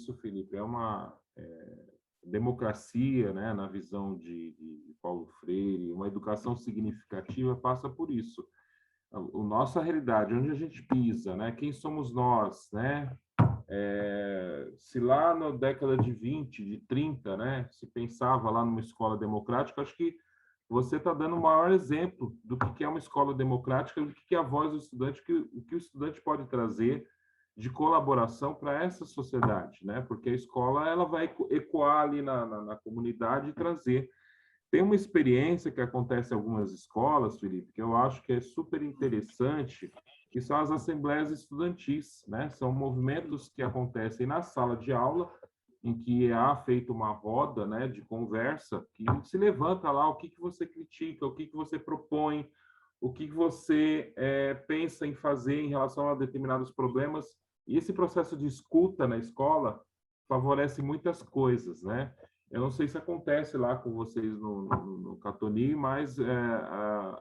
isso, Felipe, é uma democracia, né, na visão de Paulo Freire, uma educação significativa passa por isso. A nossa realidade, onde a gente pisa, né, quem somos nós, né? Se lá na década de 20, de 30, né, se pensava lá numa escola democrática, acho que você está dando o maior exemplo do que é uma escola democrática, do que é a voz do estudante, o que o estudante pode trazer de colaboração para essa sociedade, né? Porque a escola ela vai ecoar ali na comunidade e trazer. Tem uma experiência que acontece em algumas escolas, Felipe, que eu acho que é super interessante, que são as assembleias estudantis, né? São movimentos que acontecem na sala de aula, em que há feito uma roda, né, de conversa, que se levanta lá o que você critica, o que você propõe, o que você pensa em fazer em relação a determinados problemas. E esse processo de escuta na escola favorece muitas coisas, né? Eu não sei se acontece lá com vocês no Catoni, mas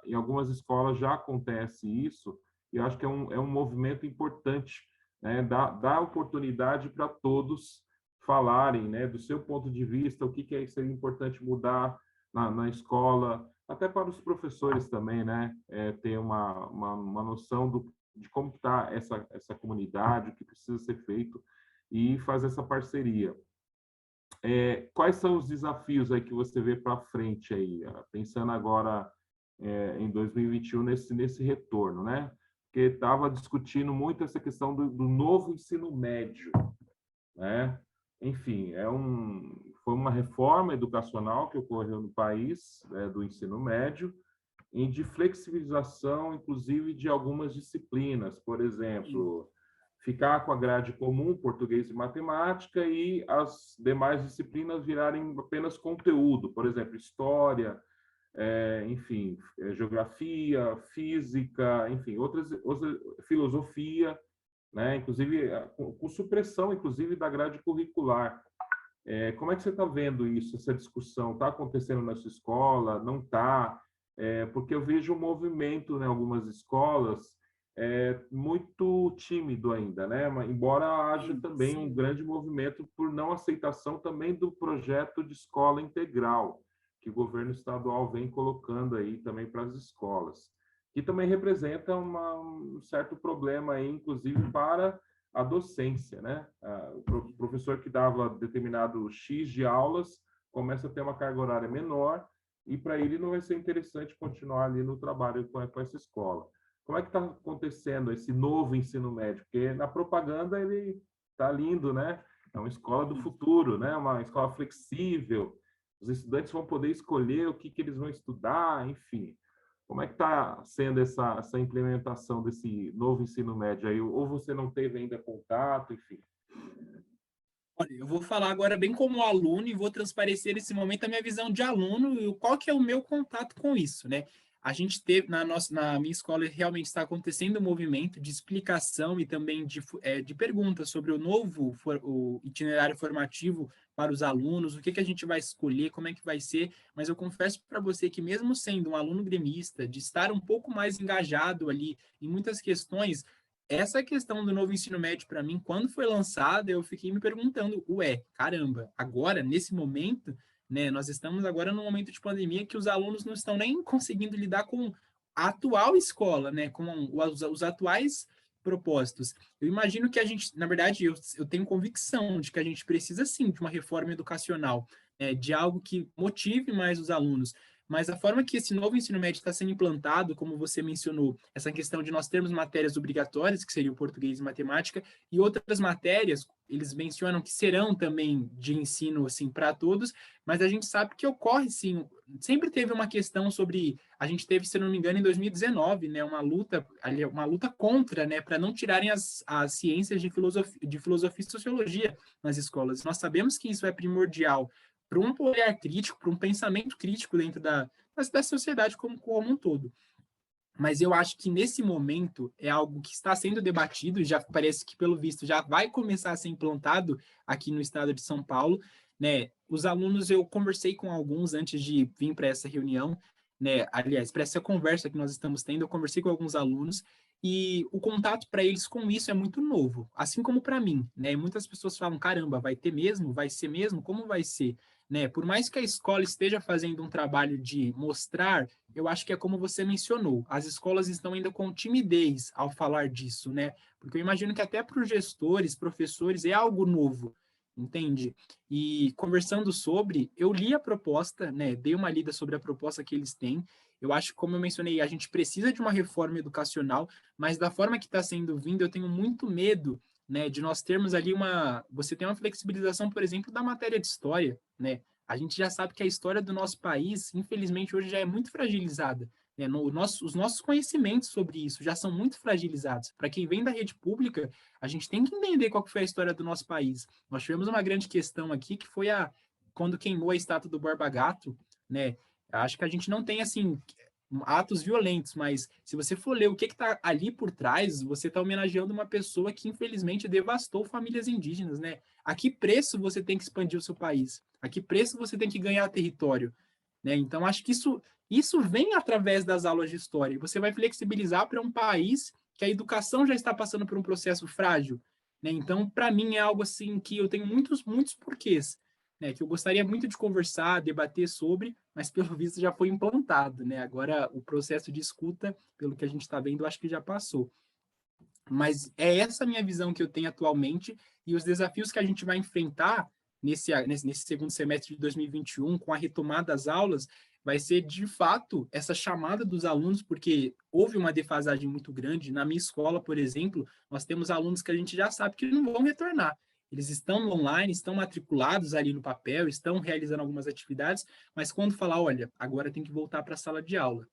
em algumas escolas já acontece isso, e eu acho que é um movimento importante, né? Dá oportunidade para todos falarem, né, do seu ponto de vista, o que seria importante mudar na escola, até para os professores também, né, ter uma noção de como está essa comunidade, o que precisa ser feito, e fazer essa parceria. Quais são os desafios aí que você vê para frente aí, pensando agora em 2021 nesse retorno, né? Porque estava discutindo muito essa questão do novo ensino médio, né? Enfim, foi uma reforma educacional que ocorreu no país, do ensino médio, e de flexibilização, inclusive, de algumas disciplinas, por exemplo, ficar com a grade comum, português e matemática, e as demais disciplinas virarem apenas conteúdo, por exemplo, história, enfim, geografia, física, enfim, outras filosofia, né? Inclusive com supressão, inclusive, da grade curricular. Como é que você está vendo isso, essa discussão? Está acontecendo na sua escola? Não está? Porque eu vejo um movimento em algumas escolas muito tímido ainda, né? Embora haja também um grande movimento por não aceitação também do projeto de escola integral, que o governo estadual vem colocando aí também para as escolas, que também representa um certo problema aí, inclusive para a docência, né? O professor que dava determinado X de aulas começa a ter uma carga horária menor, e para ele não vai ser interessante continuar ali no trabalho com essa escola. Como é que está acontecendo esse novo ensino médio? Porque na propaganda ele está lindo, né? É uma escola do futuro, né? Uma escola flexível. Os estudantes vão poder escolher o que eles vão estudar, enfim. Como é que está sendo essa implementação desse novo ensino médio aí? Ou você não teve ainda contato, enfim? Olha, eu vou falar agora bem como aluno e vou transparecer nesse momento a minha visão de aluno e qual que é o meu contato com isso, né? A gente teve, na minha escola, realmente está acontecendo um movimento de explicação e também de perguntas sobre o itinerário formativo para os alunos, o que a gente vai escolher, como é que vai ser, mas eu confesso para você que mesmo sendo um aluno gremista, de estar um pouco mais engajado ali em muitas questões, essa questão do novo ensino médio, para mim, quando foi lançada, eu fiquei me perguntando, ué, caramba, agora, nesse momento, né, nós estamos agora num momento de pandemia que os alunos não estão nem conseguindo lidar com a atual escola, né, com os atuais propósitos. Eu imagino que a gente, na verdade, eu tenho convicção de que a gente precisa, sim, de uma reforma educacional, de algo que motive mais os alunos, mas a forma que esse novo ensino médio está sendo implantado, como você mencionou, essa questão de nós termos matérias obrigatórias, que seriam português e matemática, e outras matérias, eles mencionam que serão também de ensino assim para todos, mas a gente sabe que ocorre sim, sempre teve uma questão sobre, a gente teve, se não me engano, em 2019, né, uma luta contra, né, para não tirarem as ciências de filosofia e sociologia nas escolas. Nós sabemos que isso é primordial para um olhar crítico, para um pensamento crítico dentro da sociedade como um todo. Mas eu acho que nesse momento é algo que está sendo debatido, e já parece que, pelo visto, já vai começar a ser implantado aqui no estado de São Paulo, né? Os alunos, eu conversei com alguns antes de vir para essa reunião, né? Aliás, para essa conversa que nós estamos tendo, eu conversei com alguns alunos e o contato para eles com isso é muito novo, assim como para mim, né? E muitas pessoas falam, caramba, vai ter mesmo? Vai ser mesmo? Como vai ser? Né? Por mais que a escola esteja fazendo um trabalho de mostrar, eu acho que é como você mencionou, as escolas estão ainda com timidez ao falar disso, né? Porque eu imagino que até para os gestores, professores, é algo novo, entende? E conversando sobre, eu li a proposta, né? Dei uma lida sobre a proposta que eles têm. Eu acho que, como eu mencionei, a gente precisa de uma reforma educacional, mas da forma que está sendo vindo, eu tenho muito medo, né, de nós termos ali uma... Você tem uma flexibilização, por exemplo, da matéria de história, né? A gente já sabe que a história do nosso país, infelizmente, hoje já é muito fragilizada. Né? Os nossos conhecimentos sobre isso já são muito fragilizados. Para quem vem da rede pública, a gente tem que entender qual que foi a história do nosso país. Nós tivemos uma grande questão aqui, que foi quando queimou a estátua do Borba Gato, né? Acho que a gente não tem, assim, atos violentos, mas se você for ler o que está ali por trás, você está homenageando uma pessoa que, infelizmente, devastou famílias indígenas, né? A que preço você tem que expandir o seu país? A que preço você tem que ganhar território? Né? Então, acho que isso vem através das aulas de história. Você vai flexibilizar para um país que a educação já está passando por um processo frágil. Né? Então, para mim, é algo assim que eu tenho muitos porquês, né, que eu gostaria muito de conversar, debater sobre, mas pelo visto já foi implantado, né? Agora o processo de escuta, pelo que a gente está vendo, acho que já passou. Mas é essa minha visão que eu tenho atualmente e os desafios que a gente vai enfrentar nesse segundo semestre de 2021, com a retomada das aulas, vai ser, de fato, essa chamada dos alunos, porque houve uma defasagem muito grande. Na minha escola, por exemplo, nós temos alunos que a gente já sabe que não vão retornar. Eles estão online, estão matriculados ali no papel, estão realizando algumas atividades, mas quando falar, olha, agora tem que voltar para a sala de aula,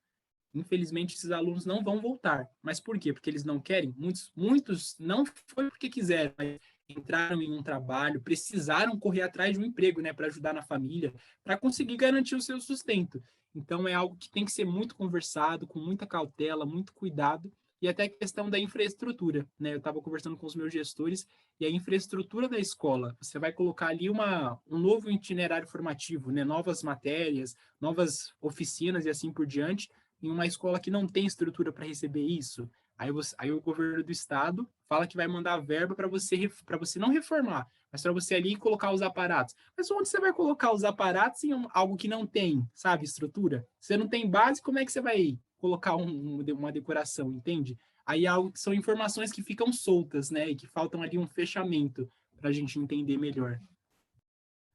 infelizmente, esses alunos não vão voltar. Mas por quê? Porque eles não querem? Muitos não foi porque quiseram, mas entraram em um trabalho, precisaram correr atrás de um emprego, né, para ajudar na família, para conseguir garantir o seu sustento. Então, é algo que tem que ser muito conversado, com muita cautela, muito cuidado, e até a questão da infraestrutura, né? Eu estava conversando com os meus gestores, e a infraestrutura da escola, você vai colocar ali um novo itinerário formativo, né? Novas matérias, novas oficinas e assim por diante, em uma escola que não tem estrutura para receber isso. Aí o governo do estado fala que vai mandar verba para você não reformar, mas para você ali colocar os aparatos. Mas onde você vai colocar os aparatos em algo que não tem, sabe, estrutura? Você não tem base, como é que você vai colocar uma decoração, entende? Aí algo que são informações que ficam soltas, né, e que faltam ali um fechamento para a gente entender melhor.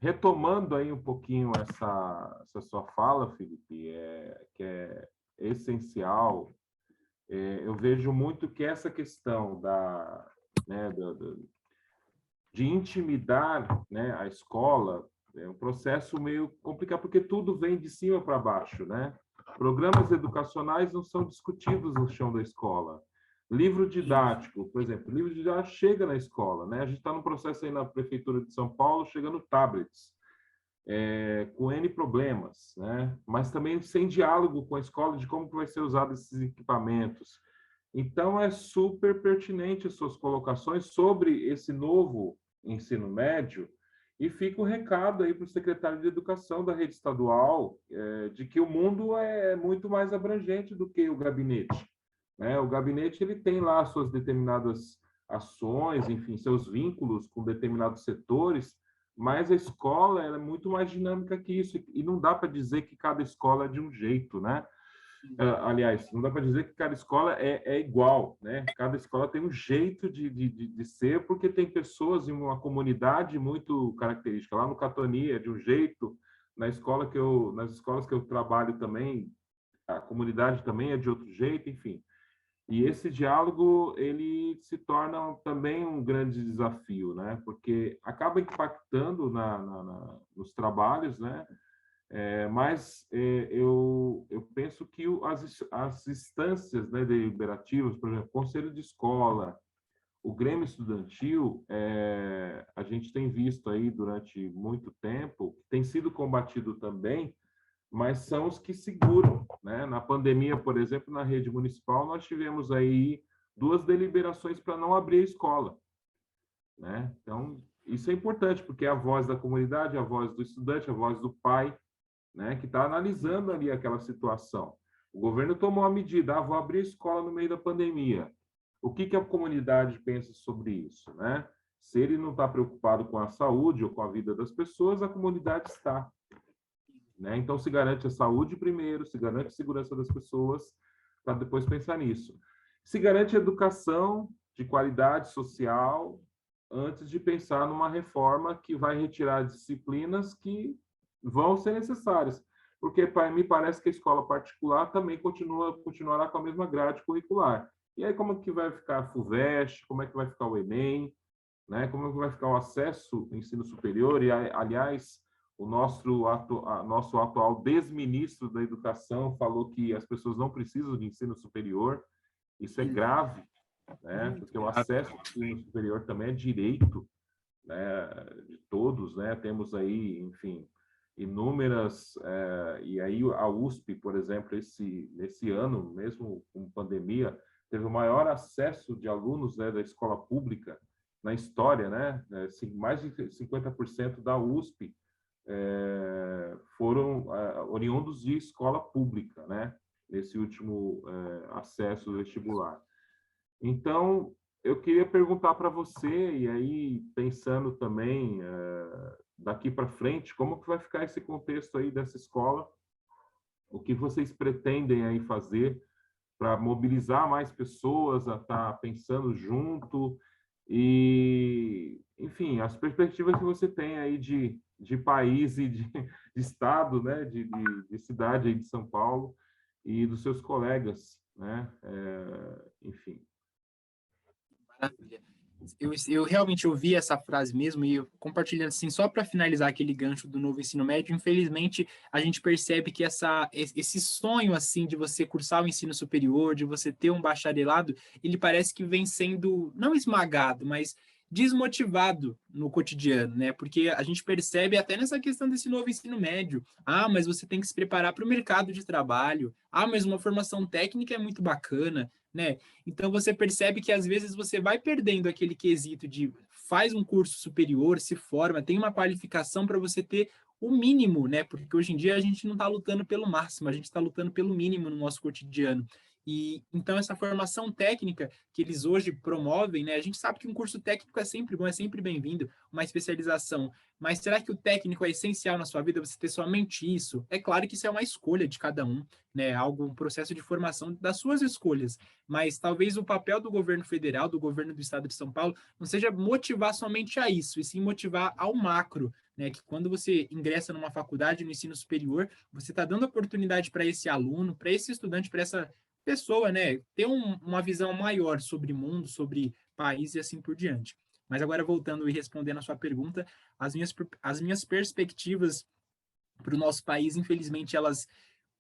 Retomando aí um pouquinho essa sua fala, Felipe, que é essencial. Eu vejo muito que essa questão né, de intimidar, né, a escola é um processo meio complicado, porque tudo vem de cima para baixo, né? Programas educacionais não são discutidos no chão da escola. Livro didático, por exemplo, livro didático chega na escola, né? A gente está no processo aí na Prefeitura de São Paulo, chegando tablets, com N problemas, né? Mas também sem diálogo com a escola de como que vai ser usado esses equipamentos. Então, é super pertinente as suas colocações sobre esse novo ensino médio, e fica o recado aí para o secretário de Educação da rede estadual, de que o mundo é muito mais abrangente do que o gabinete. Né? O gabinete ele tem lá suas determinadas ações, enfim, seus vínculos com determinados setores, mas a escola ela é muito mais dinâmica que isso, e não dá para dizer que cada escola é de um jeito, né? Aliás, não dá para dizer que cada escola é igual, né? Cada escola tem um jeito de ser, porque tem pessoas em uma comunidade muito característica. Lá no Catoni é de um jeito, nas escolas que eu trabalho também, a comunidade também é de outro jeito, enfim. E esse diálogo ele se torna também um grande desafio, né? Porque acaba impactando nos trabalhos, né? Mas eu penso que as instâncias, né, deliberativas, por exemplo, conselho de escola, o Grêmio Estudantil, a gente tem visto aí durante muito tempo, tem sido combatido também, mas são os que seguram, né? Na pandemia, por exemplo, na rede municipal, nós tivemos aí 2 deliberações para não abrir a escola, né? Então, isso é importante, porque é a voz da comunidade, a voz do estudante, a voz do pai, né, que está analisando ali aquela situação. O governo tomou a medida, vou abrir a escola no meio da pandemia. o que que a comunidade pensa sobre isso, né? Se ele não está preocupado com a saúde ou com a vida das pessoas, a comunidade está, né? Então, se garante a saúde primeiro, se garante a segurança das pessoas, para depois pensar nisso. Se garante a educação de qualidade social, antes de pensar numa reforma que vai retirar disciplinas que vão ser necessárias. Porque me parece que a escola particular também continuará com a mesma grade curricular. E aí, como que vai ficar a FUVEST, como é que vai ficar o Enem, né? Como é que vai ficar o acesso ao ensino superior? E, aliás, o nosso atual desministro da Educação falou que as pessoas não precisam de ensino superior. Isso é grave, né? Porque o acesso ao ensino superior também é direito, né, de todos, né? Temos aí, enfim, inúmeras, e aí a USP, por exemplo, nesse ano, mesmo com pandemia, teve o maior acesso de alunos, né, da escola pública na história, né? Mais de 50% da USP foram oriundos de escola pública, né? Nesse último acesso vestibular. Então, eu queria perguntar para você, e aí pensando também daqui para frente, como que vai ficar esse contexto aí dessa escola? O que vocês pretendem aí fazer para mobilizar mais pessoas a estar pensando junto? E, enfim, as perspectivas que você tem aí de país e de estado, né? De cidade aí de São Paulo e dos seus colegas, né? Enfim. Maravilha. Eu realmente ouvi essa frase mesmo, e eu, compartilhando assim, só para finalizar aquele gancho do novo ensino médio, infelizmente a gente percebe que esse sonho assim de você cursar o ensino superior, de você ter um bacharelado, ele parece que vem sendo não esmagado, mas desmotivado no cotidiano, né? Porque a gente percebe até nessa questão desse novo ensino médio. Ah, mas você tem que se preparar para o mercado de trabalho. Ah, mas uma formação técnica é muito bacana, né? Então você percebe que às vezes você vai perdendo aquele quesito de faz um curso superior, se forma, tem uma qualificação para você ter o mínimo, né? Porque hoje em dia a gente não está lutando pelo máximo, a gente está lutando pelo mínimo no nosso cotidiano. E então essa formação técnica que eles hoje promovem, né? A gente sabe que um curso técnico é sempre bom, é sempre bem-vindo, uma especialização. Mas será que o técnico é essencial na sua vida? Você ter somente isso? É claro que isso é uma escolha de cada um, né? Um processo de formação das suas escolhas. Mas talvez o papel do governo federal, do governo do estado de São Paulo, não seja motivar somente a isso, e sim motivar ao macro, né? Que quando você ingressa numa faculdade, no ensino superior, você está dando oportunidade para esse aluno, para esse estudante, para essa pessoa, né? Ter uma visão maior sobre mundo, sobre país e assim por diante. Mas agora, voltando e respondendo a sua pergunta, as minhas perspectivas para o nosso país, infelizmente, elas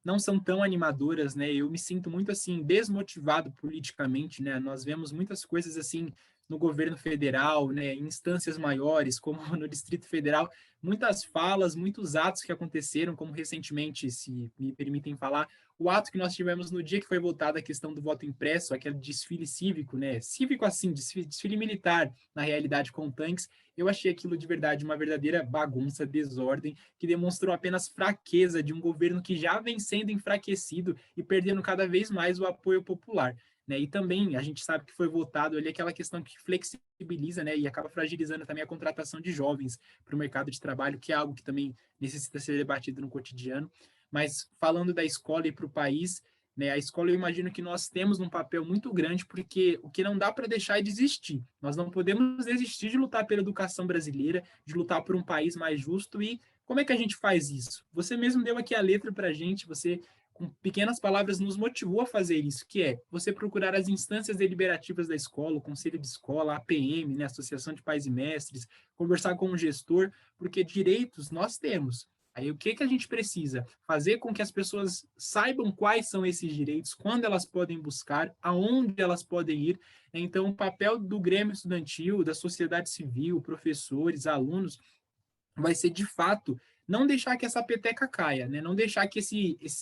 não são tão animadoras, né? Eu me sinto muito assim desmotivado politicamente, né? Nós vemos muitas coisas assim no governo federal, né, em instâncias maiores, como no Distrito Federal, muitas falas, muitos atos que aconteceram, como recentemente, se me permitem falar, o ato que nós tivemos no dia que foi votada a questão do voto impresso, aquele desfile cívico, né, cívico assim, desfile militar, na realidade com tanques, eu achei aquilo de verdade uma verdadeira bagunça, desordem, que demonstrou apenas fraqueza de um governo que já vem sendo enfraquecido e perdendo cada vez mais o apoio popular. Né? E também a gente sabe que foi votado ali aquela questão que flexibiliza, né, e acaba fragilizando também a contratação de jovens para o mercado de trabalho, que é algo que também necessita ser debatido no cotidiano. Mas falando da escola e para o país, né, a escola eu imagino que nós temos um papel muito grande, porque o que não dá para deixar é desistir. Nós não podemos desistir de lutar pela educação brasileira, de lutar por um país mais justo. E como é que a gente faz isso? Você mesmo deu aqui a letra para a gente, você com pequenas palavras, nos motivou a fazer isso, que é você procurar as instâncias deliberativas da escola, o conselho de escola, a APM, né, Associação de Pais e Mestres, conversar com o gestor, porque direitos nós temos. Aí o que a gente precisa? Fazer com que as pessoas saibam quais são esses direitos, quando elas podem buscar, aonde elas podem ir. Então, o papel do Grêmio Estudantil, da sociedade civil, professores, alunos, vai ser de fato não deixar que essa peteca caia, né? Não deixar que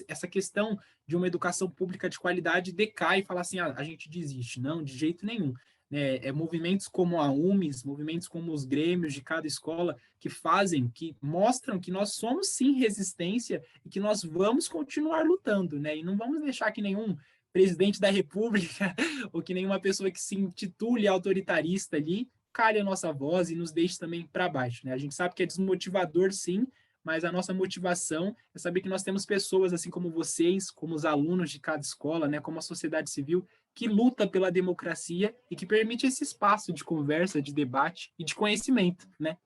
essa questão de uma educação pública de qualidade decaia e falar assim, a gente desiste. Não, de jeito nenhum. Né? Movimentos como a UMES, movimentos como os grêmios de cada escola que fazem, que mostram que nós somos sim resistência e que nós vamos continuar lutando, né? E não vamos deixar que nenhum presidente da República, ou que nenhuma pessoa que se intitule autoritarista ali, cale a nossa voz e nos deixe também para baixo, né? A gente sabe que é desmotivador, sim, mas a nossa motivação é saber que nós temos pessoas, assim como vocês, como os alunos de cada escola, né, como a sociedade civil, que luta pela democracia e que permite esse espaço de conversa, de debate e de conhecimento, né?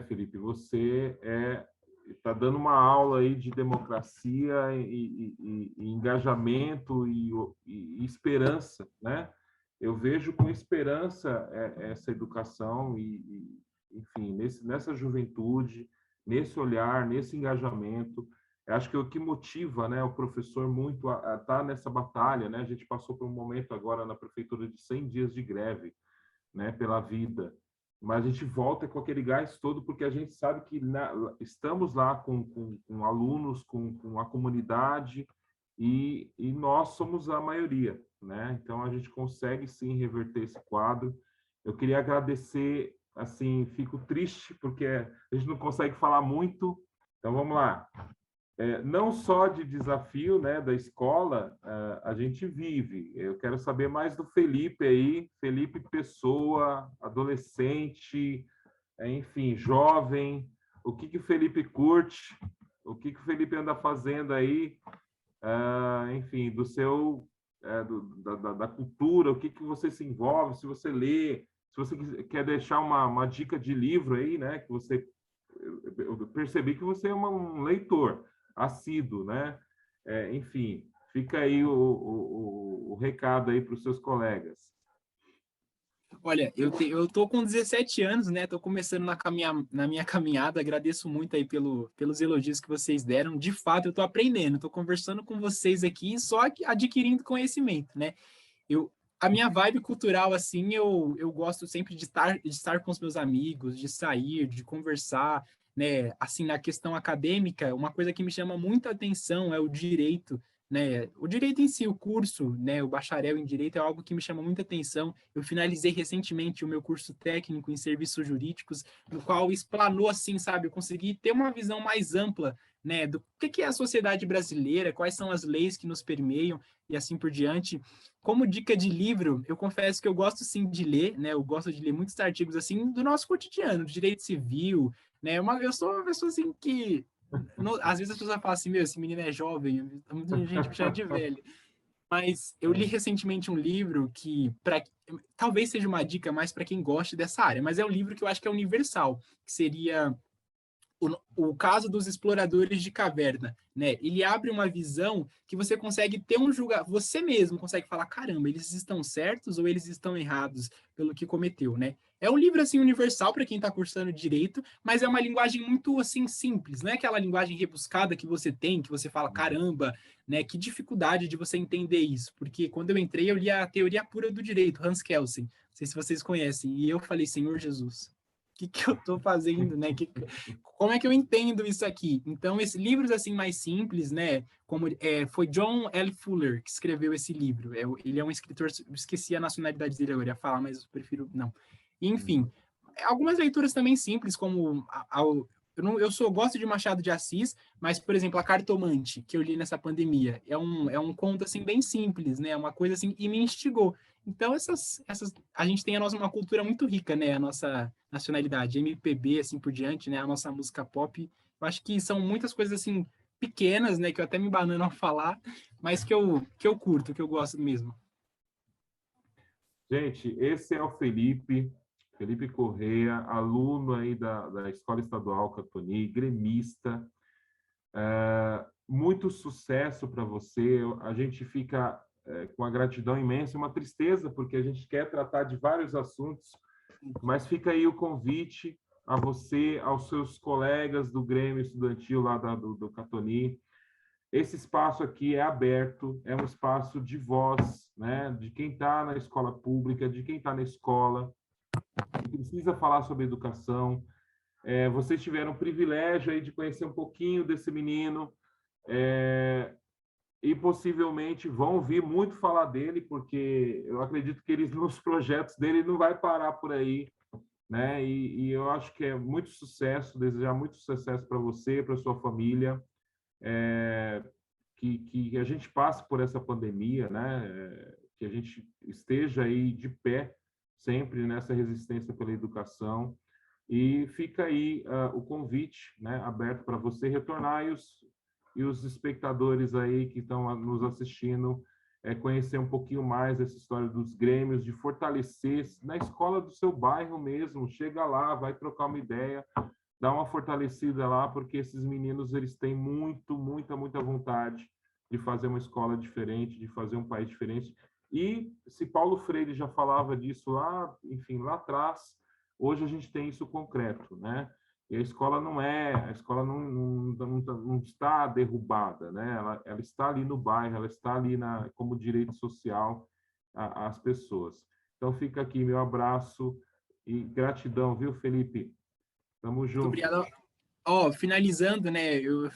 Felipe, você está dando uma aula aí de democracia e engajamento e esperança, né? Eu vejo com esperança essa educação enfim, nessa juventude, nesse olhar, nesse engajamento. Eu acho que o que motiva, né, o professor muito a estar nessa batalha, né? A gente passou por um momento agora na prefeitura de 100 dias de greve, né, pela vida. Mas a gente volta com aquele gás todo, porque a gente sabe que estamos lá com alunos, com a comunidade, e nós somos a maioria, né? Então, a gente consegue, sim, reverter esse quadro. Eu queria agradecer, assim, fico triste, porque a gente não consegue falar muito. Então, vamos lá. Não só de desafio, né, da escola, a gente vive. Eu quero saber mais do Felipe aí, Felipe pessoa, adolescente, enfim, jovem, o que o Felipe curte, o que o Felipe anda fazendo aí, enfim, do seu, da cultura, o que você se envolve, se você lê, se você quer deixar uma dica de livro aí, né, que você, eu percebi que você é um leitor assíduo, né? Enfim, fica aí o recado aí para os seus colegas. Olha, eu tô com 17 anos, né? Tô começando na minha caminhada. Agradeço muito aí pelos elogios que vocês deram. De fato, eu tô aprendendo, tô conversando com vocês aqui, só que adquirindo conhecimento, né? A minha vibe cultural, assim, eu gosto sempre de estar com os meus amigos, de sair, de conversar, né? Assim, na questão acadêmica, uma coisa que me chama muita atenção é o direito, né? O direito em si, o curso, né? O bacharel em direito é algo que me chama muita atenção. Eu finalizei recentemente o meu curso técnico em serviços jurídicos, no qual explanou, assim, sabe? Eu consegui ter uma visão mais ampla, né? Do que é a sociedade brasileira, quais são as leis que nos permeiam e assim por diante. Como dica de livro, eu confesso que eu gosto sim de ler, né? Eu gosto de ler muitos artigos assim do nosso cotidiano, do direito civil, né? Eu sou uma pessoa assim que às vezes as pessoas falam assim, meu, esse menino é jovem, muita gente me chama de velho. Mas eu li recentemente um livro que talvez seja uma dica mais para quem gosta dessa área, mas é um livro que eu acho que é universal, que seria o caso dos exploradores de caverna, né? Ele abre uma visão que você consegue ter um julgamento, você mesmo consegue falar, caramba, eles estão certos ou eles estão errados pelo que cometeu, né? É um livro assim universal para quem está cursando direito, mas é uma linguagem muito assim simples, não é aquela linguagem rebuscada que você tem, que você fala, caramba, né? Que dificuldade de você entender isso, porque quando eu entrei eu li a teoria pura do direito, Hans Kelsen, não sei se vocês conhecem, e eu falei, Senhor Jesus, que eu estou fazendo, né? Como é que eu entendo isso aqui? Então, esses livros assim mais simples, né? Como foi John L. Fuller que escreveu esse livro. Ele é um escritor, esqueci a nacionalidade dele agora, ia falar, mas eu prefiro não. Enfim, algumas leituras também simples, como gosto de Machado de Assis, mas, por exemplo, A Cartomante, que eu li nessa pandemia, é um conto assim bem simples, né? Uma coisa assim, e me instigou. Então, a gente tem uma cultura muito rica, né? A nossa nacionalidade, MPB, assim por diante, né? A nossa música pop. Eu acho que são muitas coisas, assim, pequenas, né? Que eu até me banano ao falar, mas que eu curto, que eu gosto mesmo. Gente, esse é o Felipe Correia, aluno aí da Escola Estadual Catoni, gremista. Muito sucesso para você. A gente fica com uma gratidão imensa, uma tristeza, porque a gente quer tratar de vários assuntos, mas fica aí o convite a você, aos seus colegas do Grêmio Estudantil lá do Catoni. Esse espaço aqui é aberto, é um espaço de voz, né? De quem está na escola pública, de quem está na escola, que precisa falar sobre educação. Vocês tiveram o privilégio aí de conhecer um pouquinho desse menino, e possivelmente vão ouvir muito falar dele, porque eu acredito que ele, nos projetos dele, não vai parar por aí, né? E eu acho que é muito sucesso, desejar muito sucesso para você, para sua família. que a gente passe por essa pandemia, né? Que a gente esteja aí de pé sempre nessa resistência pela educação. E fica aí o convite, né, aberto para você retornar e os espectadores aí que estão nos assistindo conhecer um pouquinho mais essa história dos grêmios, de fortalecer na escola do seu bairro mesmo. Chega lá, vai trocar uma ideia, dá uma fortalecida lá, porque esses meninos eles têm muita vontade de fazer uma escola diferente, de fazer um país diferente. E se Paulo Freire já falava disso lá, enfim, lá atrás, hoje a gente tem isso concreto, né? E a escola não está derrubada, né? Ela está ali no bairro, ela está ali como direito social às pessoas. Então fica aqui meu abraço e gratidão, viu, Felipe? Tamo junto. Muito obrigado. Finalizando, né, eu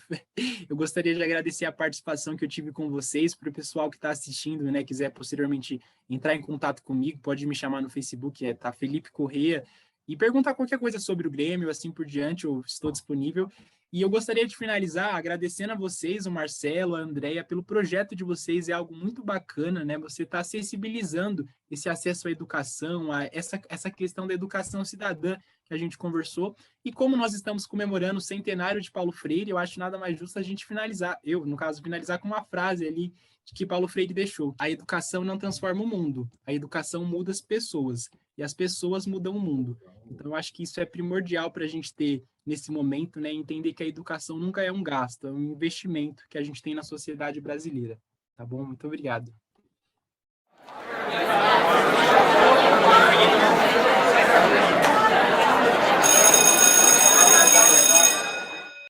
gostaria de agradecer a participação que eu tive com vocês, para o pessoal que está assistindo, né, quiser posteriormente entrar em contato comigo, pode me chamar no Facebook, tá Felipe Correia, e perguntar qualquer coisa sobre o Grêmio, assim por diante, eu estou disponível. E eu gostaria de finalizar agradecendo a vocês, o Marcelo, a Andréia, pelo projeto de vocês, é algo muito bacana, né? Você está sensibilizando esse acesso à educação, essa questão da educação cidadã que a gente conversou. E como nós estamos comemorando o centenário de Paulo Freire, eu acho nada mais justo a gente finalizar, no caso, finalizar com uma frase ali que Paulo Freire deixou. A educação não transforma o mundo, a educação muda as pessoas, e as pessoas mudam o mundo. Então, eu acho que isso é primordial para a gente ter nesse momento, né? Entender que a educação nunca é um gasto, é um investimento que a gente tem na sociedade brasileira. Tá bom? Muito obrigado.